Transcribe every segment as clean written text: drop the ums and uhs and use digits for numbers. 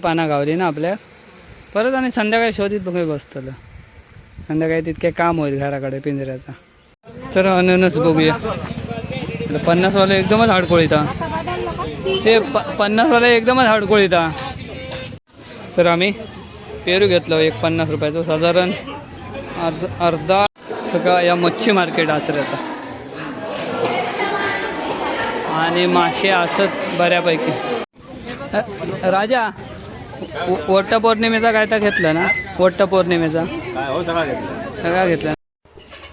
पाना गावली ना आपल्या परत आणि संध्याकाळी शोधित बघून बसतलं. संध्याकाळी तितके काम होईल घराकडे पिंजऱ्याचा. तर अननस बघूया. 50 वाला एकदमच हाडकोळीता. ते 50 वाला एकदमच हाडकोळीता. तर आम्ही पेरू घेतलं एक 50 रुपयाचं साधारण अर्धा सगळा या मच्छी मार्केट आचऱ्याचा. आणि मासे असत बऱ्यापैकी. राजा वटपौर्णिमेचा काय तर घेतलं ना? वटपौर्णिमेचा सगळा घेतला.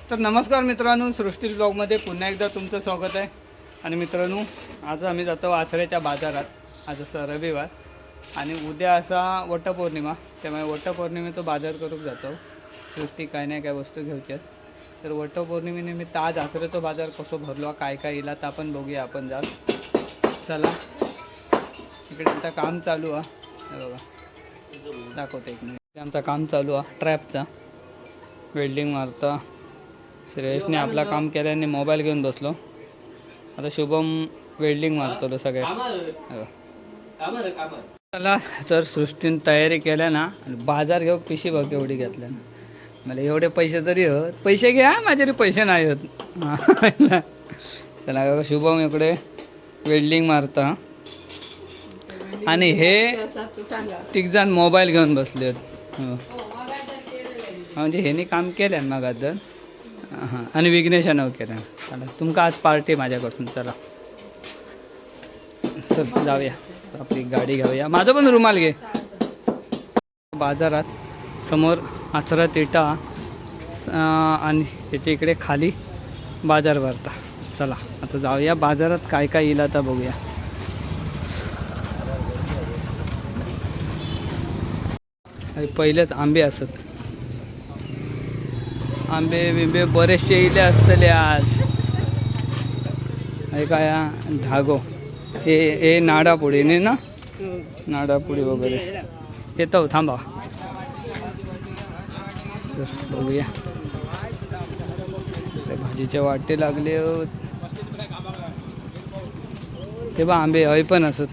तर नमस्कार मित्रांनो, सृष्टी ब्लॉगमध्ये पुन्हा एकदा तुमचं स्वागत आहे. आणि मित्रांनो, आज आम्ही जातो आचऱ्याच्या बाजारात. आज असं रविवार आणि उद्या असा वटपौर्णिमा, त्यामुळे वटपौर्णिमेचा बाजार करून जातो. सृष्टी काय नाही काय वस्तू घ्यायच्या. तर वटपौर्णिमेनिमित्त आज आचऱ्याचा बाजार कसं भरलो, काय काय येईल तर आपण बघूया. आपण जाल चला. इकडे आमचं काम चालू आहे. हे बघा दाखवते एक मिनिट. आमचं काम चालू आहे ट्रॅपचा. वेल्डिंग मारता श्रेयसने आपला काम केल्याने मोबाईल घेऊन बसलो. आता शुभम वेल्डिंग मारतो सगळ्या. चला तर सृष्टीने तयारी केल्या ना. बाजार घेऊ पिशी बघ एवढी घेतल्या. मला एवढे पैसे जरी होत पैसे घ्या, माझ्याकडे पैसे नाही होत. चला शुभम इकडे वेल्डिंग मारता आणि हे तिघजण मोबाईल घेऊन बसले. म्हणजे ह्यानी काम केलं मग आता. हां, आणि विघ्नेशानं केलं. चला तुमका आज पार्टी माझ्याकडून. चला चल जाऊया, आपली गाडी घेऊया. माझं पण रुमाल घे. बाजारात समोर आचरा तिटा आणि त्याच्या इकडे खाली बाजार भरता. चला आता जाऊया बाजारात, काय काय येईल आता बघूया. पहिलेच आंबे असत. आंबे बिंबे बरेचसे इले असतले आज. हे काय धागो, हे नाडापुडी नाही ना, नाडापुडी वगैरे येतो. थांबा बघूया. भाजीचे वाटे लागले. ते बा आंबे हय पण असत.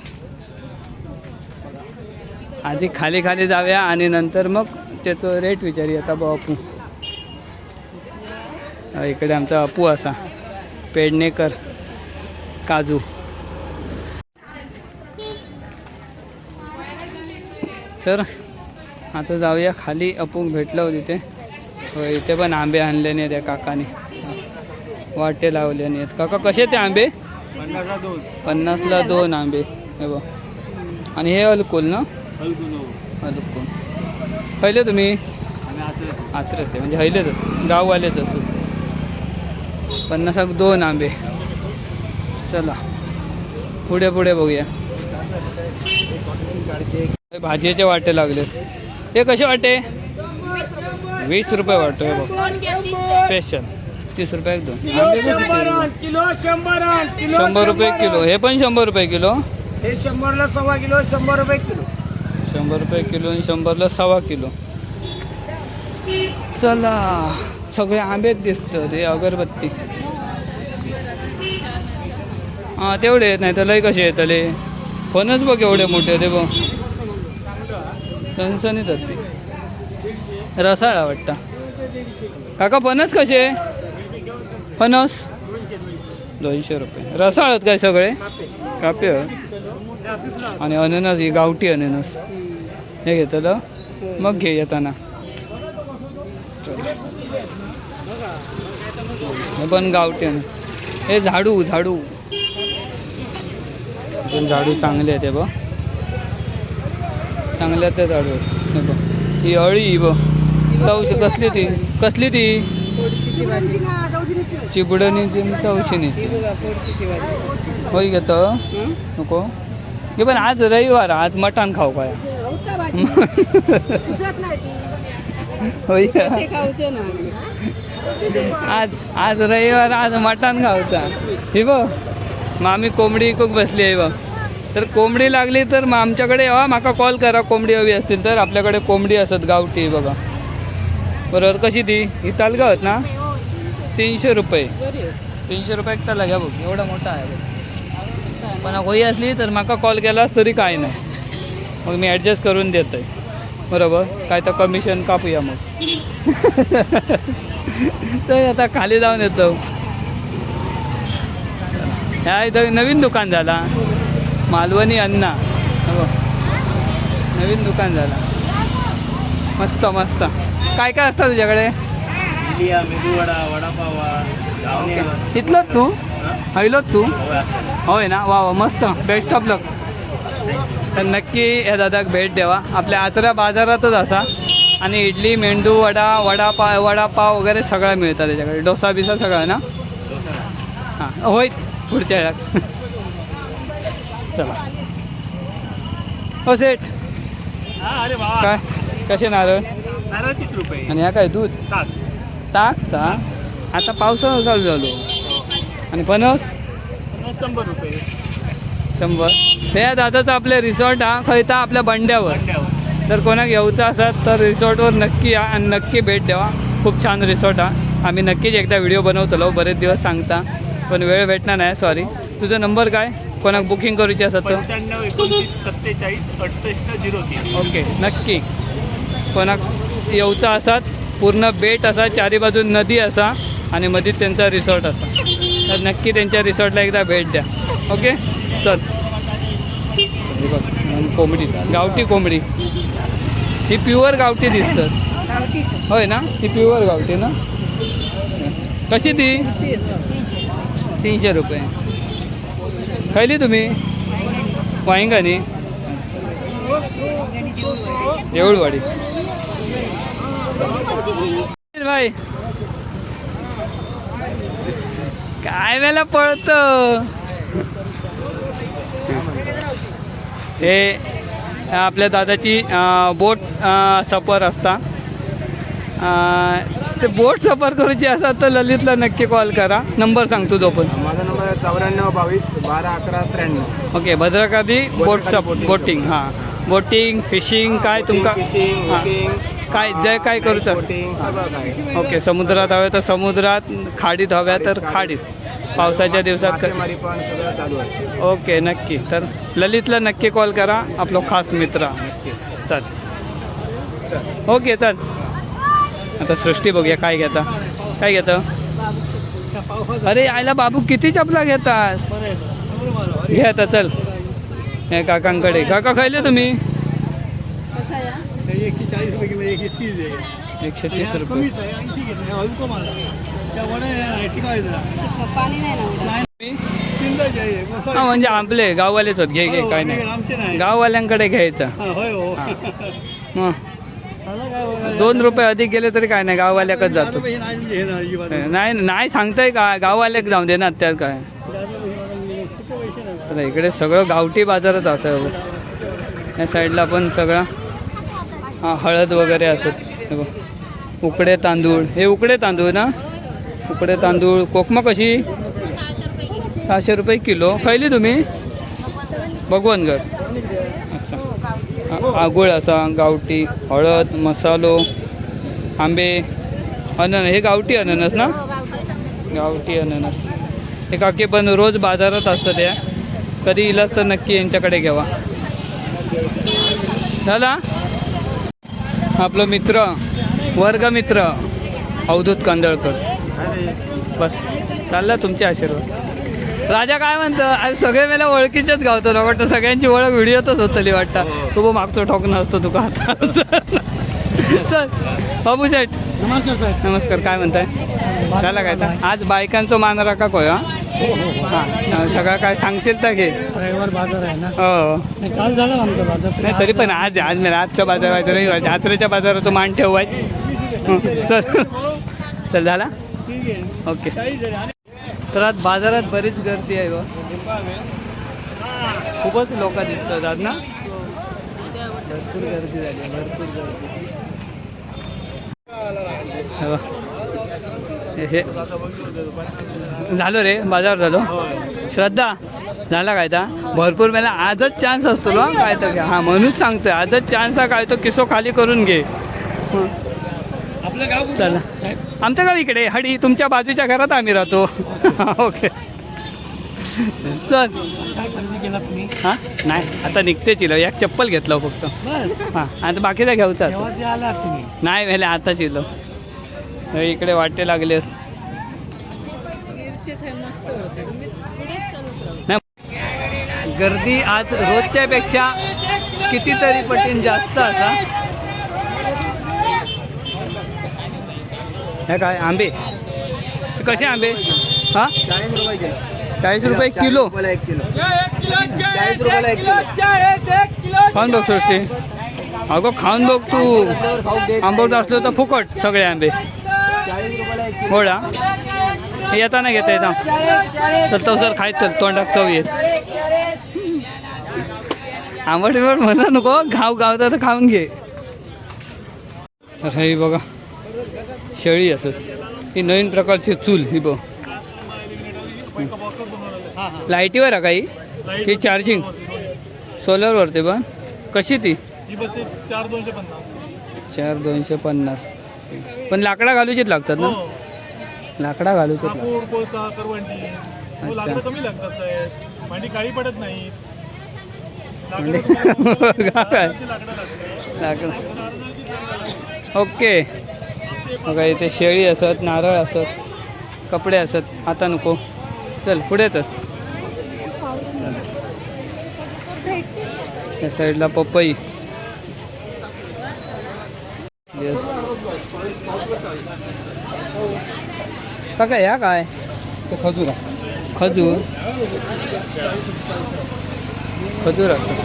आधी खाली खाली जाऊया आणि नंतर मग त्याचं रेट विचारूया. आता बापू इकडे आमचा अपू असा पेडणेकर काजू. तर आता जाऊया खाली. अपू भेटलं तिथे. इथे पण आंबे आणले नाही त्या काकाने, वाटे लावले नाहीत. काका कसे ते आंबे? 50ला 2 आंबे. हे बघ. आणि हे अलकुल ना? अलकुल. पहिले तुम्ही आचरत आहे म्हणजे हैलेच गाववालेच असं. 50क 2 आंबे. चला पुढे पुढे बघूया. भाजीचे वाटे लागले. हे कसे वाटे? 20 रुपये वाटतो. हे बघ स्पेशल 30 रुपये 2. 100 रुपये किलो. हे पण 100 रुपये किलो. हे 100ला 1.25 किलो, 100 रुपये किलो. 100 रुपये किलो आणि 100ला 1.25 किलो. चला सगळे आंबेच दिसतात. हे अगरबत्ती हां तेवढे येत नाही तर लय कसे येतले. फणस बघ एवढे मोठे. ते बघ सणसणीत ते रसाळा वाटतं. काका फणस कसे? फणस 200 रुपये. रसाळत काय सगळे कापे. आणि अननस ही गावठी अननस हे घेतलं मग घे येताना. हे पण गावठी अननस. हे झाडू झाडू झाडू चांगले आहे. ते बघ चांगले ते झाडू. हे बघ ही अळी बघ. तवशी कसली ती? कसली ती? चिबडणी ती तवशीनीची. होय घेतं नको हे. पण आज रविवार, आज मटण खाऊ काय? होय आज रविवार, आज मटण खाऊचा. हे बघ मग आम्ही कोंबडी खूप बसली आहे बघ. तर कोंबडी लागली तर मग आमच्याकडे यावा, माका कॉल करा. कोंबडी हवी असतील तर आपल्याकडे कोंबडी असत गावठी बघा. बरोबर. कशी ती? ही तालगावत ना. 300 रुपये. 300 रुपये एकट्याला घ्या बघ. एवढा मोठा आहे बघ. पण होई असली तर माका कॉल केलास तरी काय नाही. मग मी ॲडजस्ट करून देतो आहे बरोबर. काय तर कमिशन कापूया मग. तर आता खाली जाऊन येतो. ह्या इथं नवीन दुकान झाला मालवणी अण्णा. हो नवीन दुकान झाला मस्त मस्त. काय काय असतं तुझ्याकडे? मेदूवडा, वडापाव, इथलंच तू हैलोच तू होय ना. वा वा मस्त. बेस्ट ऑफ लक. तर नक्की या दादाक भेट द्यावा. आपल्या आचरा बाजारातच असा आणि इडली मेंदू वडा वडापाव वगैरे सगळं मिळतं त्याच्याकडे. डोसा बिसा सगळं ना. हां होय पुढच्या वेळात. चला हो सेठ. अरे वा. काय कसे नारळ 30 रुपये. आणि ह्या काय दूध ताक का. आता पावसाळा चालू झालो. आणि फणस 100 रुपये. 100. हे दादाचं आपले रिसॉर्ट हा खयता आपल्या बंड्यावर. जर कोणाक येऊचं असत तर रिसॉर्टवर नक्की या आणि नक्की भेट द्यावा. खूप छान रिसॉर्ट हा. आम्ही नक्कीच एकदा व्हिडिओ बनवतलो बरेच दिवस सांगता पण वेळ भेटणार नाही सॉरी. तुझा नंबर काय कोणाक बुकिंग करूची असत तर? 95 29 47 68 03. ओके नक्की. कोणाक येऊचा असत पूर्ण बेट असा चारी बाजून नदी असा आणि मधीत त्यांचा रिसॉर्ट असा तर नक्की त्यांच्या रिसॉर्टला एकदा भेट द्या. ओके चल. कोंबडी गावठी कोंबडी ही प्युअर गावठी दिसतात होय ना. ही प्युअर गावठी ना. कशी ती? 300 रुपये. खायली तुम्ही वांगानी देऊळवाडी भाई. काय वेळेला पळतं हे. आपल्या दादाची बोट सफर असता. ते बोट सफर करूची असतात तर ललितला नक्की कॉल करा. नंबर सांगतो तो पण. माझा नंबर 94 22 12 11 93. Okay Bhadrakali boating. हां बोटिंग फिशिंग काय तुमका काय जे काय करूचं. ओके समुद्रात हव्या तर समुद्रात खाडीत हव्या तर खाडीत. पावसाच्या दिवसात ओके नक्की. तर ललितला नक्की कॉल करा. आपला खास मित्र. चल ओके चल. आता सृष्टी बघूया काय घेता. काय घेतं? अरे आयला बाबू किती चपला घेतास. घे आता चल. हे काकांकडे. काका खायले तुम्ही 130 रुपये. हा म्हणजे आपले गाववालेच होत. घे घे काय नाही. गाववाल्यांकडे घ्यायचं. मग 2 रुपये अधिक गेले तरी काय नाही. गाववाल्याकच जातो. नाही नाही सांगताय का गाववाल्याक जाऊन दे ना त्यात काय. इकडे सगळं गावठी बाजारच असं. या साईडला पण सगळं हळद वगैरे असत. उकडे तांदूळ. हे उकडे तांदूळ ना. उकडे तांदूळ. कोकमा कशी? 600 रुपये किलो. खायली तुम्ही? भगवानगड. अच्छा आगोळ असा गावठी. हळद मसालो आंबे अननस. हे गावठी अननस ना. गावठी अननस. हे काकी पण रोज बाजारात असतं. त्या कधी इलाज तर नक्की यांच्याकडे घ्यावा. झाला आपलं मित्र वर्गमित्र अवधूत कांदळकर. बस चालला तुमचे आशीर्वाद. राजा काय म्हणतं आज सगळे वेळेला ओळखीच्याच गावतो ना वाटतं. सगळ्यांची ओळख व्हिडिओतच होतली वाटतं. तू मागचं ठोकणं असतो तुका आता. चल बाबू सेठ नमस्कार. काय म्हणताय? झाला काय तर आज बायकांचं मान राखा कोय. हां सगळं काय सांगतील तर घे. रविवार बाजार आहे ना. हो काल झाला आमचा बाजार. नाही तरी पण आज आज मी आजचा बाजार व्हायचं रविवार. आचऱ्याच्या बाजारात तो मान ठेवायचं. चल चल झाला ओके. तर आज बाजारात बरीच गर्दी आहे. खूपच लोक दिसतात आज ना. भरपूर गर्दी झाली. भरपूर गर्दी. हे झालो रे बाजार झालो. श्रद्धा झाला काय तर भरपूर वेळेला आजच चान्स असतो ना काय तर घ्या. हां म्हणूनच सांगतोय आजच चान्स हा काय तो किस्सो खाली करून घे. आपलं गाव चला आमचं गाव इकडे हडी. तुमच्या बाजूच्या घरात आम्ही राहतो. ओके चल काय खरेदी केला तुम्ही हां नाही आता निघते चिलो एक चप्पल घेतलं फक्त हां आता बाकीचा घ्यायचा असं आला तुम्ही नाही वेले आता चिलो इकडे वाटे लागले नाही गर्दी आज रोजच्यापेक्षा कितीतरी पटीने जास्त असा हे काय आंबे कसे आंबे हां 40 रुपये किलो 40 रुपये किलो 40 रुपयाला 1 किलो खाऊन बघ सृष्टी अगो खाऊन बघ तू आंबवत असलो तर फुकट सगळे आंबे 40 रुपयाला 1 किलो होळा हे येताना घेता येता तर तो सर खायचं तोंडात चव येत आंबट बिंबट म्हणा नको गावचा तर खाऊन घे तर हे बघा शेळी असत ही नवीन प्रकारची चूल ही बघ लाईटीवर आहे काही की चार्जिंग सोलरवरती पण कशी ती 4,250 पण लाकडा घालूचेच लागतात ना लाकडा घालूचेच काय लाकडा ओके बघा इथे शेळी असत नारळ असत कपडे असत आता नको चल पुढे तर या साईडला पपई काय या काय खजूर खजूर खजूर असत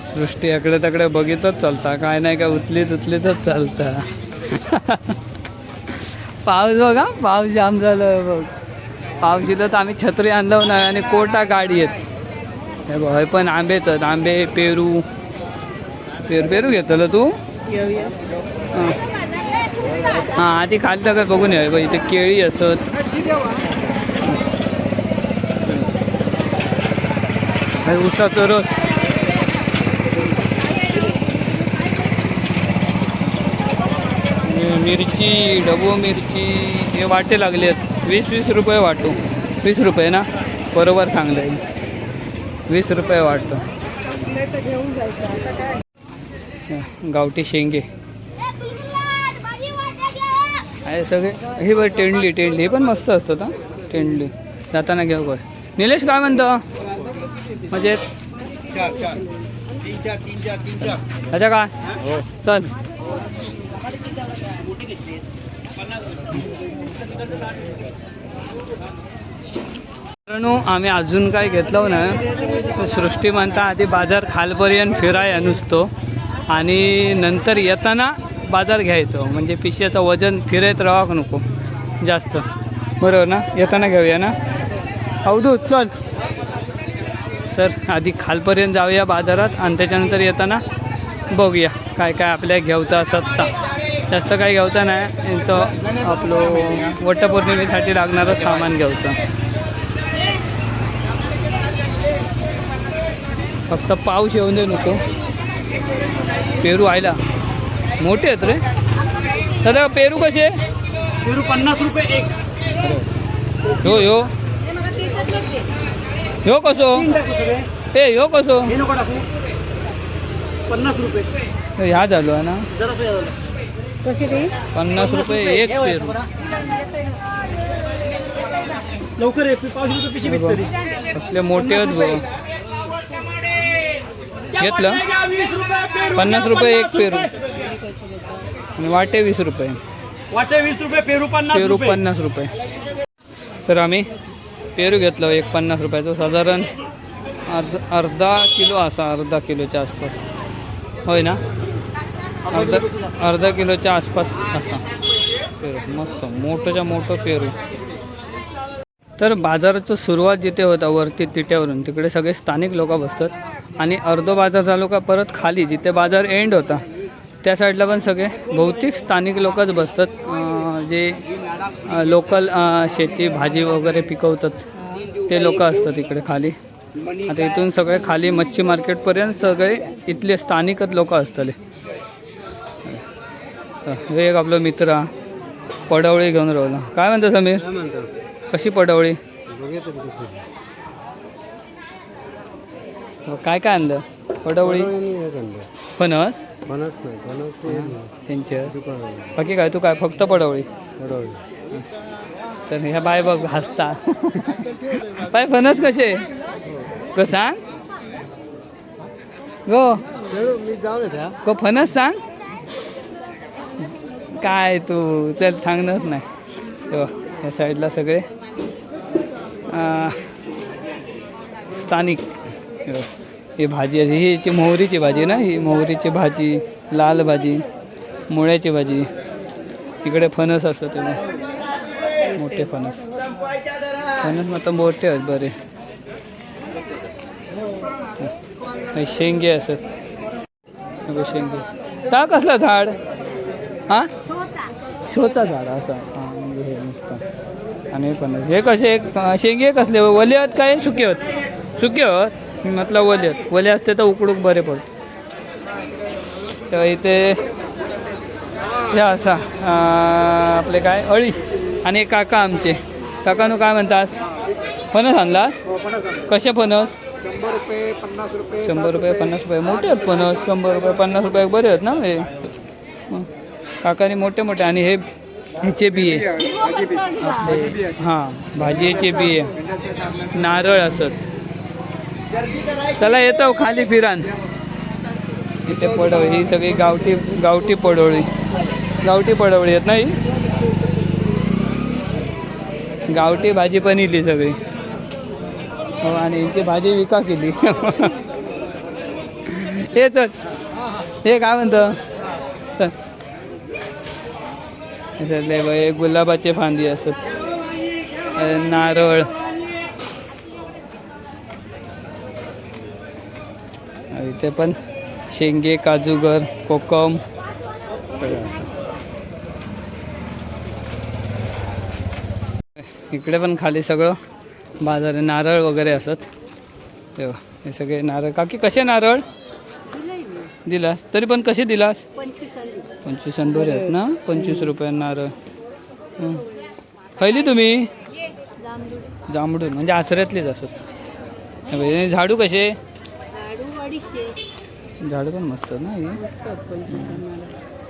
सृष्टी इकडे तकडे बघितच चालता काय नाही का उचलीतच चालता पाऊस बघा पाऊस जाम झालं बघ पाऊस इथं तर आम्ही छत्री आणलं नाही आणि कोटा गाडी आहेत हे बघ हे पण आंबे तर आंबे पेरू पेरू घेतलं तू हां आधी खाली तर बघून ये बघ इथे केळी असत ऊसाचा रस मिरची डबो मिरची हे वाटे लागले आहेत 20 रुपये वाटू 20 रुपये ना बरोबर सांगलं आहे 20 रुपये वाटतो गावठी शेंगे आहे सगळे हे बघ टेंडली हे पण मस्त असतं ना टेंडली जाताना घेऊ बघ निलेश काय म्हणतो म्हणजे अच्छा काय चल मित्रांनो आम्ही अजून काय घेतलं ना सृष्टी म्हणता आधी बाजार खालपर्यंत फिराय नुसतो आणि नंतर येताना बाजार घ्यायचो म्हणजे पिशव्याचं वजन फिरत राहा नको जास्त बरोबर ना येताना घेऊया ना अवधूत चल तर आधी खालपर्यंत जाऊया बाजारात आणि त्याच्यानंतर येताना बघूया काय काय आपल्या घेऊता सत्ता जास्त काही घेऊता नाही तो आपलं वटपौर्णिमेसाठी लागणारं सामान घेऊचं फक्त पाऊस येऊन दे नको पेरू आयला मोठे आहेत रे दादा पेरू कसे पेरू 50 रुपये एक ह्यो ह्यो ह्यो कसो ए ह्यो कसो 50 रुपये ह्या झालो आहे ना कसे ते 50 रुपये एक पेरू लवकर 5 रुपये पिशवी विकते आपले मोठे आहेत बघ घेतलं 50 रुपये एक पेरू आणि वाटे 20 रुपये वाटे 20 रुपये पेरू 50 रुपये तर आम्ही पेरू घेतलं एक 50 रुपयाचं साधारण अर्धा किलो असा अर्धा किलोच्या आसपास होय ना अर्धा किलोच्या आसपास असा पेरू मस्त मोठंच्या मोठं पेरू तर बाजाराचं सुरुवात जिथे होता वरती तिट्यावरून तिकडे सगळे स्थानिक लोक बसतात आणि अर्धो बाजार झालो का परत खाली जिथे बाजार एंड होता त्या साईडला पण सगळे बहुतेक स्थानिक लोकच बसतात जे लोकल शेती भाजी वगैरे पिकवतात ते लोक असतात इकडे खाली आता इथून सगळे खाली मच्छी मार्केटपर्यंत सगळे इथले स्थानिकच लोक असतले हे एक आपलं मित्र पडवळी घेऊन राहिला काय म्हणतो समीर कशी पडवळी? काय काय आणलं? पडवळी, फणस, त्यांच्या बाकी काय? तू काय फक्त पडवळी? तर ह्या बाय बघ हसता. बाय फणस कसे ग सांग गो? गो फणस सांग काय तू? चल सांगणार नाही. या साईडला सगळे स्थानिक. ही भाजी आहे, ही याची मोहरीची भाजी ना, ही मोहरीची भाजी, लाल भाजी, मुळ्याची भाजी. इकडे फणस असतं तेव्हा मोठे फणस. फणस मात्र मोठे आहेत बरे. शेंगे असत, शेंगे. का कसला झाड? हा, शोचा झाड असा. हां म्हणजे हे नुसतं. आणि फणस हे कसे शेंगे कसले? वले आहेत काय सुके आहेत? सुके आहेत. मी म्हटलं वले आहेत. वले असते तर उकडूक बरे पडते. तेव्हा इथे हे असा आपले काय अळी. आणि काका आमचे. काकानं काय म्हणतास? फणस आणलास? कसे फणस? 100 रुपये 50 रुपये 100 रुपये 50 रुपये. मोठे आहेत फणस. 100 रुपये 50 रुपये बरे आहेत ना हे. काकाने मोठे मोठे. आणि हे ह्याचे बिये आपले, हां भाजीचे बिये, नारळ असत. चला येतो खाली फिरान. इथे पडवळी, ही सगळी गावठी पडवळी. गावठी पडवळी आहेत ना ही. गावठी भाजी पण इली सगळी. हो आणि यांची भाजी विका केली. हे चल, हे काय म्हणतं? गुलाबाचे फांदी असत, नारळ. इथे पण शेंगे, काजूगर, कोकम असं. इकडे पण खाली सगळं बाजार आहे. नारळ वगैरे असत तेव्हा. हे सगळे नारळ. काकी कसे नारळ दिलास? तरी पण कसे दिलास? 25 बरे आहेत ना. 25 रुपये नारळ. खयली तुम्ही? जांभळून म्हणजे आचऱ्यातलीच असत. झाडू कसे? झाडू पण मस्त ना हे.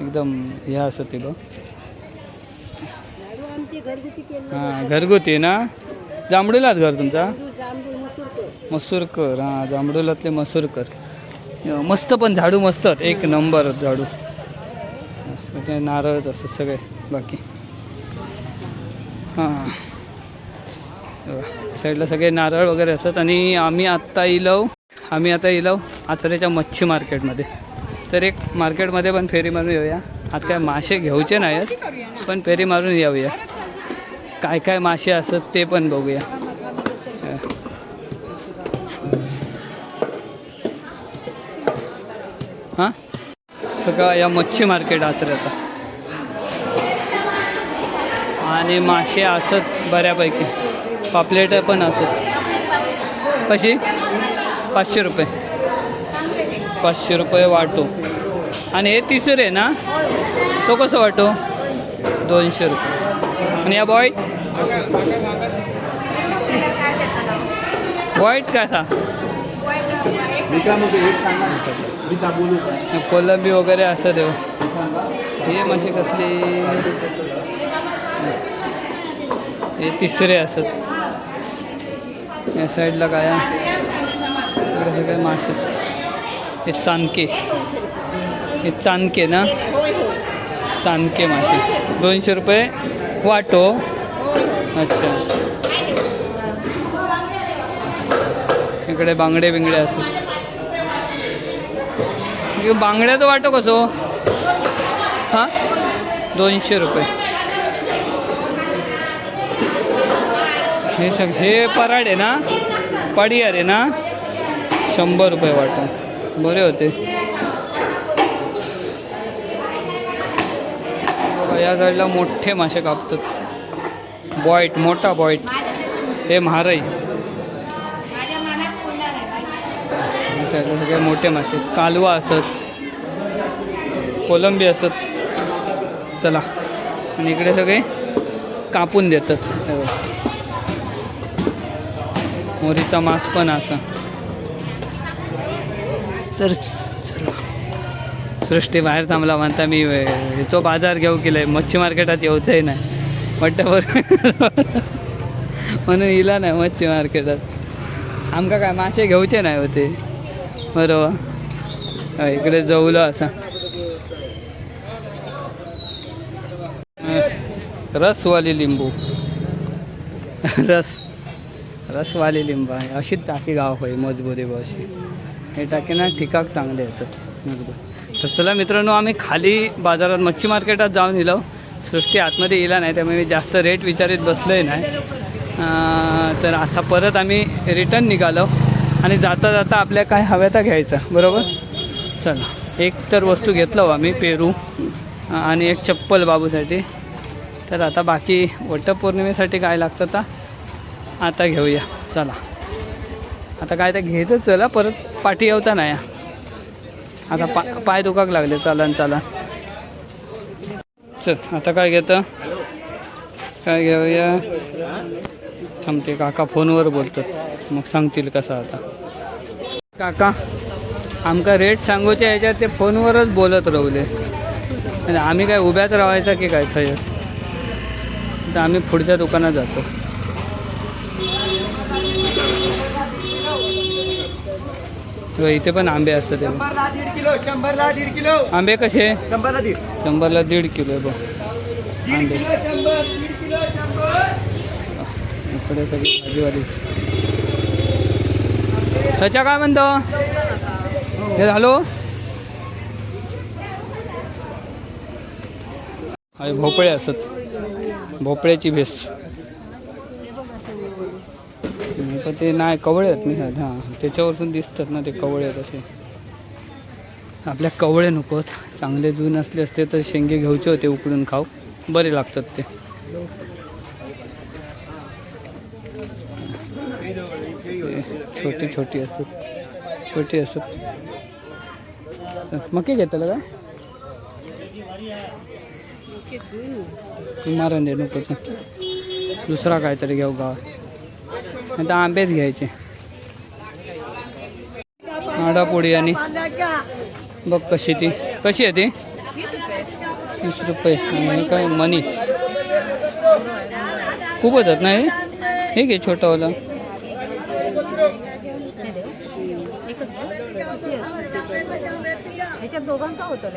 एकदम हे असत ते बघ. हां घरगुती ना. जांभळूलाच घर तुमचा? मसूरकर. हां जांभळूलातले मसूरकर. मस्त पण झाडू मस्त. एक नंबर झाडू. नारळच असत सगळे बाकी. हां साईडला सगळे नारळ वगैरे असतात. आणि आम्ही आता इलो आचऱ्याच्या मच्छी मार्केटमध्ये. तर एक मार्केटमध्ये पण फेरी मारून येऊया. आता काय मासे घ्यायचे नाहीत पण फेरी मारून येऊया. काय काय मासे असतात ते पण बघूया. हां सगळं या मच्छी मार्केट आचऱ्याचा. आणि मासे असत बऱ्यापैकी. पापलेट पण असत. कशी? 500 रुपये. 500 रुपये वाटो. आणि हे तिसरे ना, तो कसं वाटो? 200 रुपये. आणि या व्हाईट कसा? कोलंबी वगैरे असं देऊ. हे मासे कसले? हे तिसरे असत. या साईडला काय सगळे मासे. हे चाणके ना. चाणके मासे 200 रुपये वाटो. अच्छा. इकडे बांगडे बिंगडे असत. बांगड्याचं वाटो कसो? हां 200 रुपये. हे पराड आहे ना, पडियार आहे ना, 100 रुपये वाटो. बरे होते. या साईडला मोठे मासे कापतात. बॉईट, मोठा बॉईट. हे म्हारई. सगळे मोठे मासे. कालवा असत, कोलंबी असत. चला. आणि इकडे सगळे कापून देतात. मोरीचा मांस पण असा. तर चला. सृष्टी बाहेर थांबला म्हणता मी तो बाजार घेऊ केलाय मच्छी मार्केटात येऊचंही नाही वाटतं म्हणून हिला नाही मच्छी मार्केटात आमका काय मासे घेऊचे नाही होते बरोबर. इकडे जवलं असा रसवाली लिंबू रसवाली लिंबू आहे. अशीच टाकी गाव होय मजबूत आहे अशी. हे टाकी ना ठिकाक चांगले येतात मजबूत. तर चला मित्रांनो आम्ही खाली बाजारात मच्छी मार्केटात जाऊन येलो. सृष्टी आतमध्ये येला नाही त्यामुळे मी जास्त रेट विचारित बसलोय नाही. तर आता परत आम्ही रिटर्न निघालो आणि जाता जाता आपल्या काय हव्या त्या घ्यायचा बरोबर. चला एक तर वस्तू घेतलो आम्ही पेरू आणि एक चप्पल बाबूसाठी. तर आता बाकी वटपौर्णिमेसाठी काय लागतं आता घेऊया. चला आता काय तर घेतच चला परत पाठी येऊचा नाही. आता पाय दुखाक लागले चालन. चल आता काय घेतं काय घेऊया थांबते. काका फोनवर बोलतात मग सांगतील कसं. आता काका आमका रेट सांगूच्या ह्याच्यात ते फोनवरच बोलत राहले. म्हणजे आम्ही काय उभ्यात राहायचं की काय सहज. तर आम्ही पुढच्या दुकानात जातो. इथे पण आंबे असतात. 100ला 1.5 किलो. आंबे कसे 100ला 1.5 किलो बघ आंबे. इकडे सगळी भाजीवालीच. सच्या काय म्हणतो हे हॅलो. अरे भोपळे असत भोपळ्याची भेस. तर ते नाही कवळे आहेत मी हां त्याच्यावरतून दिसतात ना ते कवळे आहेत असे. आपल्या कवळे नकोत चांगले जून असले असते तर शेंगे घेऊचे होते उकडून खाऊ बरे लागतात ते. छोटी असत मके घेतलं काय मारण दे नको दुसरा काहीतरी घेऊ गावात. आता आंबेच घ्यायचे. नाडापोळी आणि बघ कशी आहे ती 30 रुपये. आणि काय मनी खूपच आहेत नाही हे घे छोटावाला. ह्याच्यात दोघांचा होतं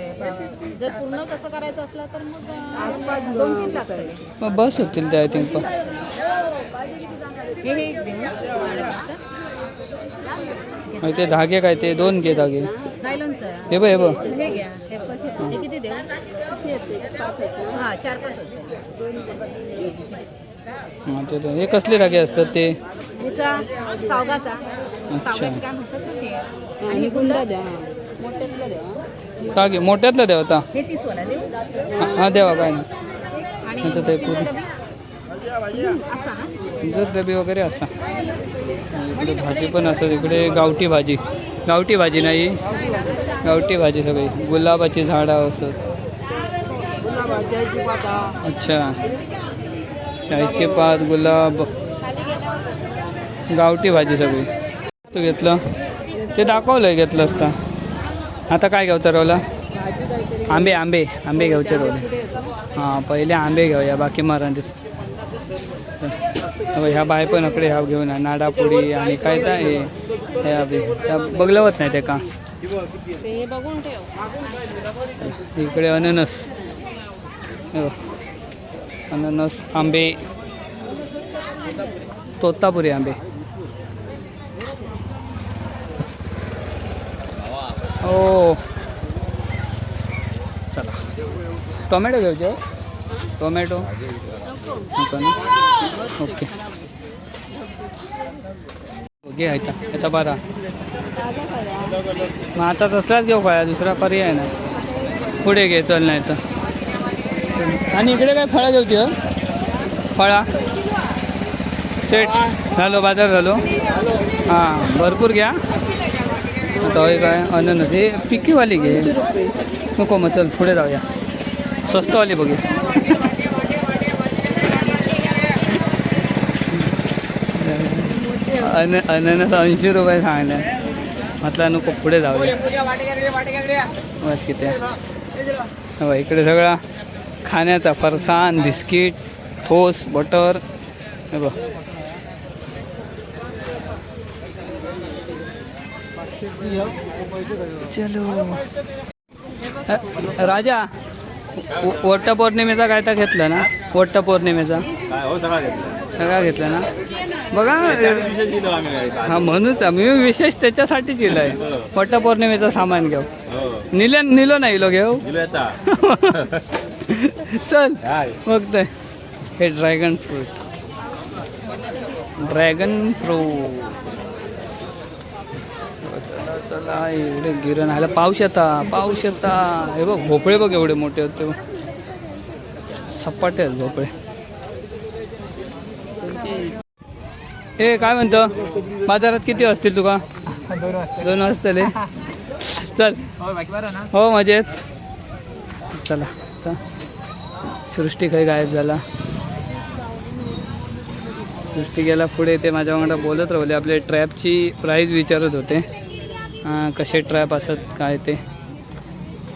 जर पूर्ण कसं करायचं असलं तर मग 2-3 लागतं. मग बस होतील ते आय थिंक. पण ते धागे काय ते 2 घे धागे. हे बघ हे घ्या हे किती देऊ हां 4-5 ते हे कसले धागे असतात ते ह्याचा सावगाचा काय म्हणतात ते. आणि गुंडा द्या मोठ्यातला द्या का घे मोठ्यातलं द्या होता. हे 30 वाला देऊ हां देवा काय नाही. आणि ते पूर्ण असा ना जर डबे वगैरे असा. इकडे भाजी पण असत. इकडे गावठी भाजी नाही गावठी भाजी सगळी गुलाबाची झाडं असत. अच्छा चायची पात गुलाब गावठी भाजी सगळी. तू घेतलं ते दाखवलंय घेतलं असता. आता काय घ्यायचं रावला आंबे घ्यायचे रावले. हां पहिले आंबे घेऊया बाकी मराठीत. ह्या बाय पण इकडे ह्या घेऊन नाडापोळी आणि काय तर हे त्या बघलवत नाही ते का. इकडे अननस आंबे तोतापुरी आंबे. हो चला टोमॅटो घेऊचे टोमॅटो नको ना ओके घे आता बारा. मग आता तसलाच घेऊ काय दुसरा पर्याय नाही. पुढे घे चल नाही तर. आणि इकडे काय फळं घेऊची हो फळा सेट झालो बाजार झालो. हां भरपूर घ्या. आता हे काय अननस हे पिकीवाली घे नको मग चल पुढे जाऊया स्वस्तवाली बघे. अननस 80 रुपये सांगल्या. म्हटलं नको पुढे जाऊ दे. बस किती आहे. हो इकडे सगळा खाण्याचा फरसाण, बिस्किट, ठोस, बटर. हे बघ चलो. राजा वटपौर्णिमेचा काय तर घेतलं ना. वटपौर्णिमेचा सगळा घेतलं ना. बघा हा म्हणूनच मी विशेष त्याच्यासाठी दिलं आहे. वटपौर्णिमेचं सामान घेऊ. निलो नाही लो घेऊ. चल बघतोय हे ड्रॅगन फ्रूट. चला एवढे गिरण आलं. पाऊस येता. हे बघ भोपळे बघ एवढे मोठे होते. सपाटे आहेत भोपळे. हे काय म्हणतो बाजारात किती असतील तुका. 2 वाजतले. चल हो मजेत. चला आता सृष्टी काही गायब झाला. सृष्टी गेला पुढे. ते माझ्या वांगडा बोलत राहिले. आपले ट्रॅपची प्राईस विचारत होते. कसे ट्रॅप असत काय ते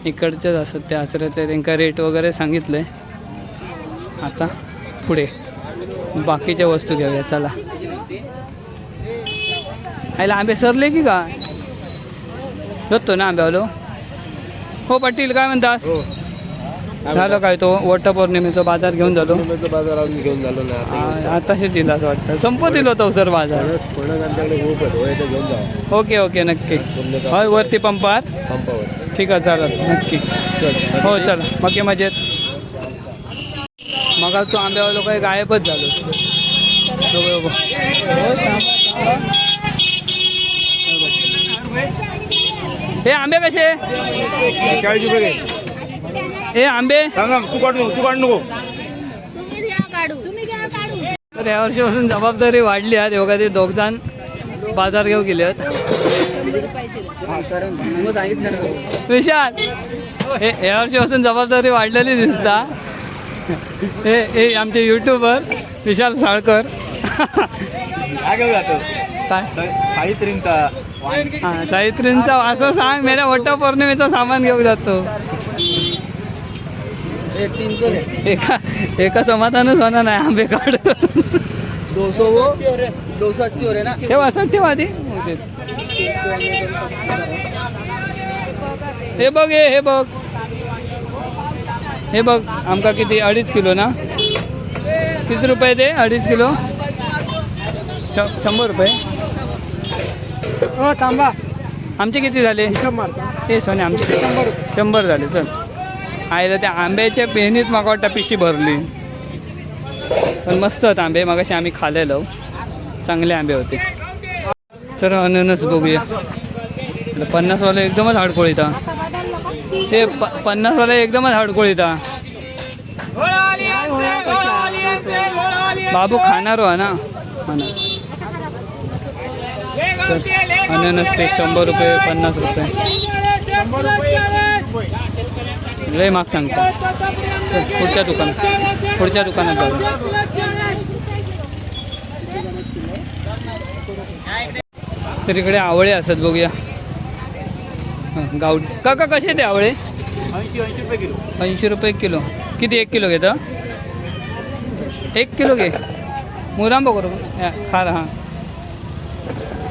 इकडचेच असत ते आचऱ्याचे. त्यांना रेट वगैरे सांगितलं आहे. आता पुढे बाकीच्या वस्तू घेऊया. चला आईला आंबे सरले की काय होतो ना आंब्यावलो. हो पाटील काय म्हणतास. झालं काय तो वटपौर्णिमेचा बाजार घेऊन झालो. बाजार घेऊन झालो ना आताशी दिला असं वाटतं. संपत दिलो होता सर बाजार. घेऊन जा. ओके नक्की. होय वरती पंपावर. ठीक आहे चालत नक्की. हो चला बाकी मजेत. मग तो आंब्यावालो काही गायबच झालो. हे आंबे कसे. 40 रुपये. हे आंबे तू काढू नको. तर यावर्षीपासून जबाबदारी वाढली आहे. तेव्हा ते दोघजण बाजार घेऊ गेले आहेत. विशाल हे यावर्षीपासून जबाबदारी वाढलेली दिसता. हे आमचे युट्यूबर विशाल साळकर. काय घेऊन जातो. काय साहित्रींचा सावित्रींचा असं सांग. मेरा वटपौर्णिमेचं सामान घेऊन जातो. एका समाधानच होणार नाही. आंबे काढ. 280 रे ना. ठेवा असं ठेवा आधी. हे बघ हे बघ आमका किती 2.5 किलो ना. किती रुपये ते 2.5 किलो. 100 रुपये. हो थांबा. आमचे किती झाले. ते सोने आमचे 100 झाले. चल आईला त्या आंब्याच्या पेहणीत मागा वाटतं पिशी भरली. पण मस्त होत आंबे. मगाशी आम्ही खाल्लेलो. चांगले आंबे होते. तर अननस बघूया. 50वाला एकदमच हाडकोळीता. ते 50वाला एकदमच हाडकोळीता. बाबू खाणार हो ना. अननस ते 100 रुपये 50 रुपये. लय माग सांगता. पुढच्या दुकानात जाऊ. तर इकडे आवळे असत बघूया. गावडी काका कसे ते आवळे. 80 रुपये किलो. किती 1 किलो घेतं. 1 किलो घे. मुरांबा करू खार. हां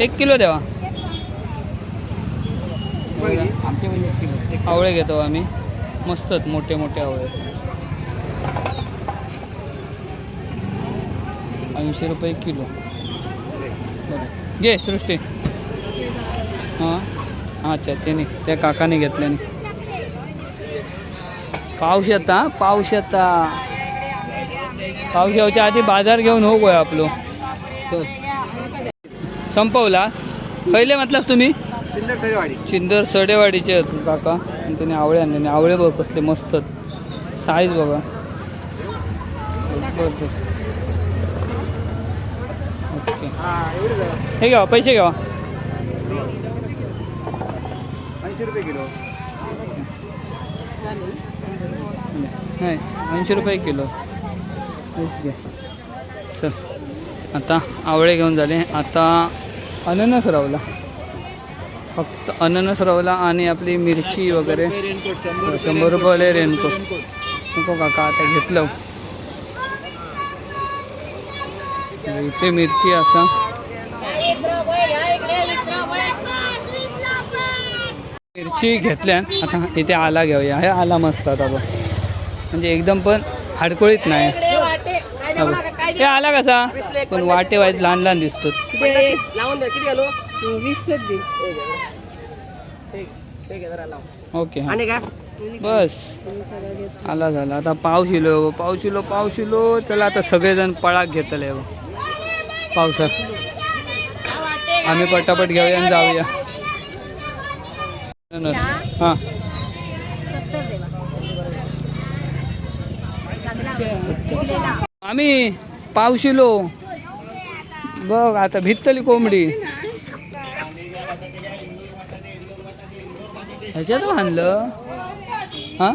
1 किलो द्यावा. आवळे घेतो आम्ही. मस्तच मोठे आवळे. 80 रुपये किलो. घे सृष्टी. हां अच्छा त्याने त्या काकाने घेतल्याने. पाऊस याच्या आधी बाजार घेऊन हो गोय आपलो. संपवलास. पहिले म्हटलास तुम्ही शिंदर सडेवाडीचे काका. आणि त्याने आवळे आणले. आवळे बघ कसले मस्त साईज बघा. ओके हे घ्या पैसे घ्या. 80 रुपये किलो. नाही 80 रुपये किलो. चल आता आवळे घेऊन झाले. आता अननस रवला, फक्त अननस रवला आणि आपली मिरची वगैरे 100 रुपये रेनकोट. नको काका आता घेतलं. इथे मिरची असा मिरची घेतल्या. आता इथे आला घेऊया. हे आला मस्त आता बघ, म्हणजे एकदम पण हाडकोळीत नाही. हे आला कसा पण वाटे वाईट लहान लहान दिसतो. ओके बस आला झाला. आता पावशिलो त्याला आता सगळेजण पळाक घेतले पावसात. आम्ही पटापट घेऊया आणि जाऊया. हां आम्ही पावशिलो बघ आता भित्तली कोंबडी ह्याच्यात आणलं. हां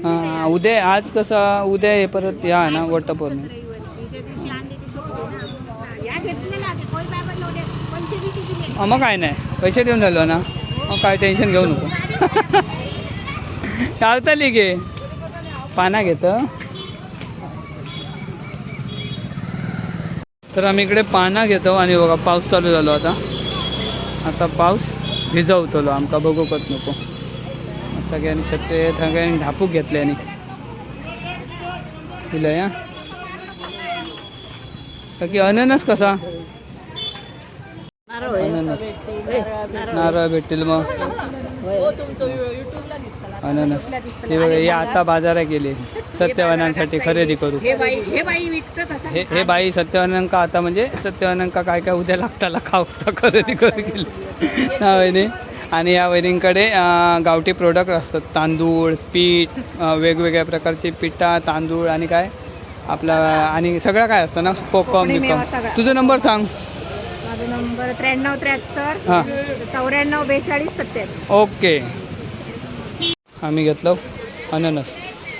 हां उद्या आज कसा उद्या हे परत या ना वटपौर्णिमा. मग काय नाही पैसे देऊन झालो ना मग काय टेन्शन घेऊ नको. चालतली घे पाना घेतं. तर आम्ही इकडे पाना घेतो आणि बघा पाऊस चालू झालो आता पाऊस भिजवतलो आमका बघूकच नको. सगळ्यांनी सगळ्यांनी ढापूक घेतले आणि दिलं या की अननस कसा अननस नारळ भेटतील मग अननस. हे बघा हे आता बाजारात गेले सत्यवानांसाठी खरेदी करू. हे बाई सत्यवानांका आता म्हणजे सत्यवानांका काय काय उद्या लागताला खाऊ खरेदी करू गेले ना वहिनी. आणि या वहिनींकडे गावठी प्रोडक्ट असतात. तांदूळ पीठ वेगवेगळ्या प्रकारचे पिठा तांदूळ आणि काय आपला आणि सगळं काय असतं ना कोकम बिकम. तुझा नंबर सांग. माझा नंबर 9373 हां 94 42 77. ओके. आम्ही घेतलो अननस.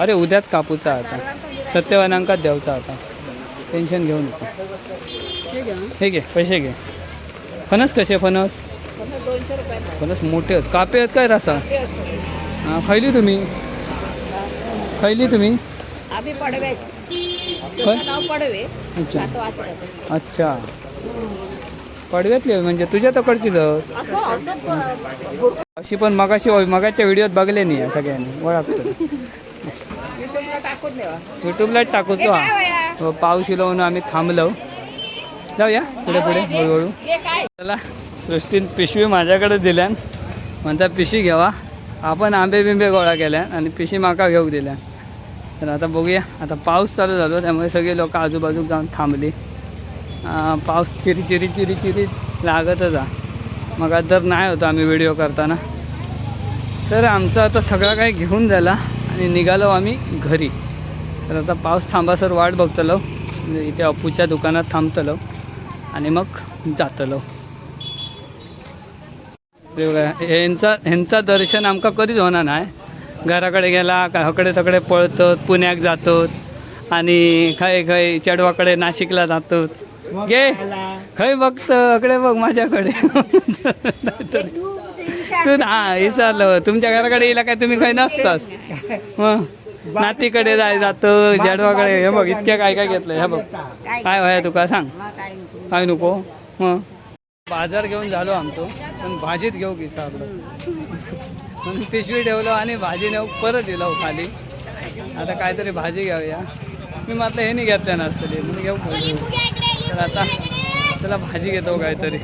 अरे उद्याच कापूचा आता सत्यवानांकाच द्यावचा आता टेन्शन घेऊ नको. हे घे पैसे घे. फणस कसे फणस फणस मोठे आहेत कापे आहेत काय रसा. हां खैली तुम्ही आम्ही पडवे पडवे. अच्छा पडव्यातले म्हणजे तुझ्या तकडची अशी पण मगाच्या व्हिडिओत बघले नाही सगळ्यांनी ओळखतो. युट्यूबला टाकूचो. हा पाऊस येलो म्हणून आम्ही थांबलो. जाऊया पुढे हळूहळू. चला सृष्टीन पिशवी माझ्याकडे दिल्यान म्हणता पिशवी घ्यावा. आपण आंबे बिंबे गोळा केल्या आणि पिशवी माका घेऊ दिल्या. तर आता बघूया. आता पाऊस चालू झालो त्यामुळे सगळे लोक आजूबाजूक जाऊन थांबली. पाऊस चिरी लागतच आहे. मग जर नाही होतं आम्ही व्हिडिओ करताना तर आमचं आता सगळं काही घेऊन झाला आणि निघालो आम्ही घरी. तर आता पाऊस थांबासर वाट बघतलो. इथे अप्पूच्या दुकानात थांबतलो आणि मग जातलो. ह्यांचा दर्शन आमका कधीच होणार नाही. घराकडे गेला का हकडे तकडे पळतात पुण्याक जातात आणि खय चढवाकडे नाशिकला जातात. गे खय बघत अकडे बघ माझ्याकडे. तू हा विसरलं तुमच्या घराकडे येईल काय तुम्ही काही नसतास. मग नातीकडे जातं जडवाकडे. हे बघ इतक्या काय काय घेतलंय. हे बघ काय व्हाय तुका सांग काय नको. मग बाजार घेऊन झालो आमचं पण भाजीत घेऊ की सापडं म्हणून पिशवी ठेवलो आणि भाजी नेऊ परत दिलो खाली. आता काहीतरी भाजी घेऊया. मी म्हटलं हे नाही घेतल्या नसतली म्हणून घेऊ. तर आता त्याला भाजी घेतो काहीतरी.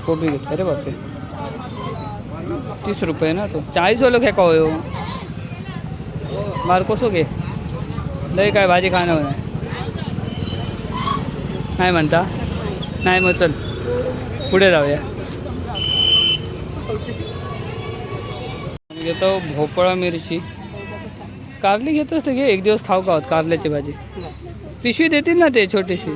कोबी घेतो अरे बापरे 30 रुपये ना. तो 40 वालो घे का हो मारकोसो घे. लय काय भाजी खाणं नाही म्हणता. नाही मग चल पुढे जाऊया. घेतो भोपळा मिरची कारली घेतोस तर घे. एक दिवस खाऊ का कारल्याची भाजी. पिशवी देतील ना ते छोटीशी.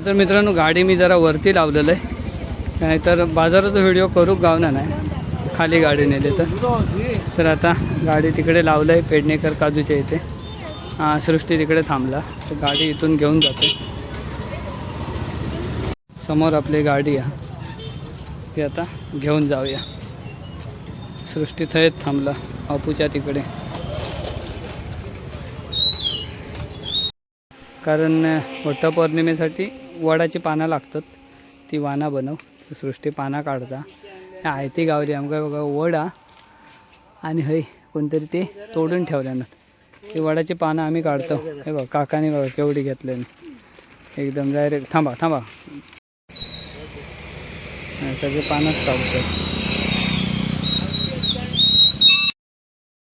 तर मित्रांनो गाडी मी जरा वरती लावलेलं आहे नाहीतर बाजाराचा व्हिडिओ करू गावना नाही खाली गाडी नेले तर. आता गाडी तिकडे लावलं आहे पेडणेकर काजूच्या इथे. हां सृष्टी तिकडे थांबला तर गाडी इथून घेऊन जाते. समोर आपली गाडी आहे ती आता घेऊन जाऊया. सृष्टी थंयच थांबला अपूच्या तिकडे, कारण वटपौर्णिमेसाठी वडाची पानं लागतात. ती वाना बनव. सृष्टी पाना काढता आहे ती गावली आमका बघा वडा आणि हय कोणतरी ते तोडून ठेवल्यानं ती वडाची पानं आम्ही काढतो. हे बघ काकाने बघा केवढी घेतले एकदम डायरेक्ट. थांबा थांबा सगळे पानच काढतो.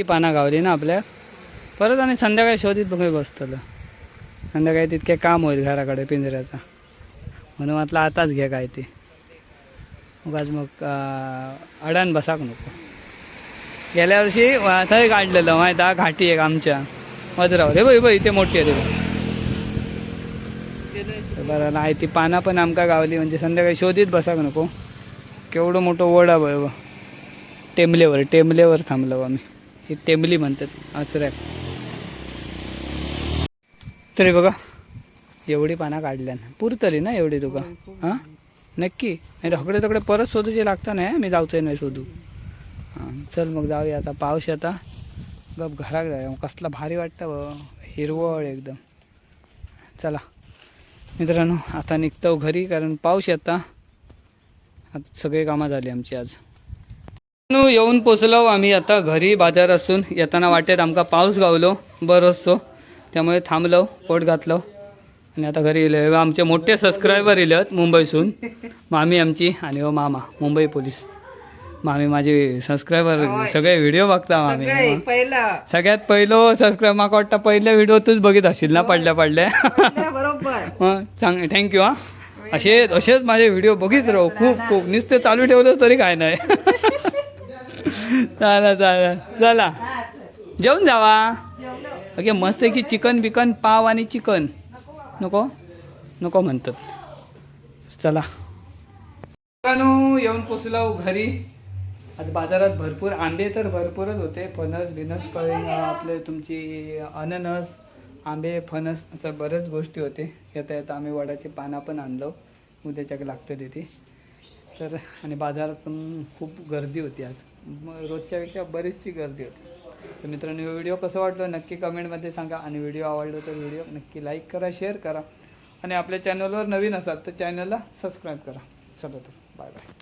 ती पानं गावली ना आपल्या परत आणि संध्याकाळी शोधित बघ बसतलं. संध्याकाळी तितके काम होईल घराकडे पिंजऱ्याचा म्हणून म्हटलं आताच घ्या काय ते उगाच मग अडाण बसाक नको. गेल्या वर्षी थंय काढलेलं माहीत आहे घाटी एक आमच्या मधुरावर. हे बाई इथे मोठी आहे रे बरं नाही ती पाना पण आमका गावली म्हणजे संध्याकाळी शोधित बसाक नको. केवढं मोठं वडा बघ टेमलेवर थांबलो आम्ही. ही टेमली म्हणतात आचऱ्यात. तरी बघा एवढी पाना काढल्या पुरतली ना एवढी तुका. हां नक्की नाही हकडे तकडे परत शोधूचे लागता नाही. मी जाऊचंय नाही शोधू. हां चल मग जाऊया आता. पाऊस आता गप घरात जाऊया. कसला भारी वाटतं हिरवळ एकदम. चला मित्रांनो आता निघतो घरी कारण पाऊस येता. आता सगळे कामं झाली आमची आज. येऊन पोचलो आम्ही आता घरी बाजार असून. येताना वाटेत आमका पाऊस गावलो बरंचसो त्यामुळे थांबलो पोट घातलो आणि आता घरी येलो. आमचे मोठे सबस्क्रायबर येलेत मुंबईसून. मामी आमची आणि हो मामा मुंबई पोलीस. मामी माझे सबस्क्रायबर सगळे व्हिडिओ बघता. मामी सगळ्यात पहिलं सबस्क्राईब माका वाटतं पहिल्या व्हिडिओ तूच बघित असशील ना पडल्या बरोबर. सांग थँक्यू. हां असेच माझे व्हिडिओ बघित राहू. खूप नुसते चालू ठेवलं तरी काय नाही. चला जेवून जावा. ओके मस्त की चिकन बिकन पाव आणि चिकन नको म्हणतात. चला येऊन पोचलो घरी. आता बाजारात भरपूर आंबे तर भरपूरच होते. फणस बिनस कळी आपले तुमची अननस आंबे फणस असं बऱ्याच गोष्टी होते. येता आम्ही वडाची पानं पण आणलो. उद्याच्या लागतं तिथे तर. आणि बाजारात पण खूप गर्दी होती आज. रोजच्यापेक्षा बरीचशी गर्दी होती. तर मित्रांनो व्हिडिओ कसं वाटलं नक्की कमेंटमध्ये सांगा. आणि व्हिडिओ आवडला तर व्हिडिओ नक्की लाईक करा शेअर करा. आणि आपल्या चॅनलवर नवीन असाल तर चॅनलला सबस्क्राईब करा. चला तर बाय बाय.